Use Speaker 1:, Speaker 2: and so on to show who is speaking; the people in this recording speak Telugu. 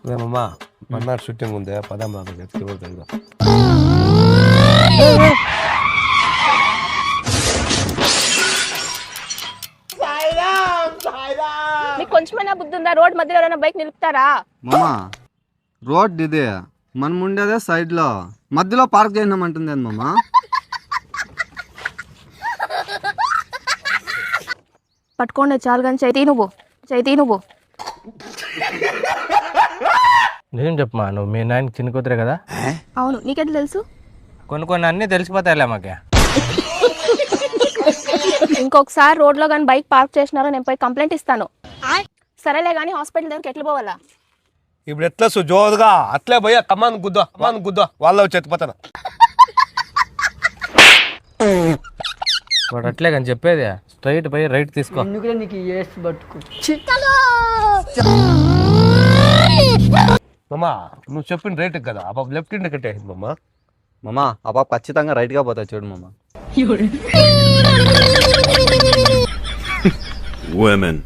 Speaker 1: మేమమ్మా మన్నాడు షూటింగ్ ఉంది పదాం రాదు ఎత్తుకు
Speaker 2: మీకు కొంచెమైనా బుద్ధి ఉందా? రోడ్ మధ్యలో ఎవరైనా బైక్ నిలుపుతారా?
Speaker 3: మామా రోడ్ ఇదే మనం ఉండేదే సైడ్ లో మధ్యలో పార్క్ చేయమంటుంది మామా.
Speaker 2: పట్టుకోండి చాలు కానీ చైతీ నువ్వు
Speaker 1: నిజం చెప్పమా, నువ్వు మీ నాయనకి చిన్న కూతురే కదా?
Speaker 2: అవును, నీకెట్లా తెలుసు?
Speaker 1: కొన్ని అన్నీ తెలిసిపోతాయిలే మాకే.
Speaker 2: ఇంకొకసారి రోడ్లో కానీ బైక్ పార్క్ చేసినారో నేను పోయి కంప్లైంట్ ఇస్తాను. సరేలే కానీ హాస్పిటల్ దగ్గరికి ఎట్లా పోవాలా?
Speaker 1: ఇప్పుడు ఎట్లా జోరుగా అట్లే పోయా కమాన్ గుద్దో వాళ్ళ వచ్చి ఎత్తిపోతాను. వాడు అట్లే కానీ చెప్పేది స్ట్రైట్ పోయి రైట్ తీసుకో. మామా నువ్వు చెప్పిన రైట్ కదా, ఆ బాబు లెఫ్ట్ హ్యాండ్ కట్టే మామా.
Speaker 3: మామా ఆ పాప ఖచ్చితంగా రైట్ గా పోతా చూడు మామా.
Speaker 4: Women.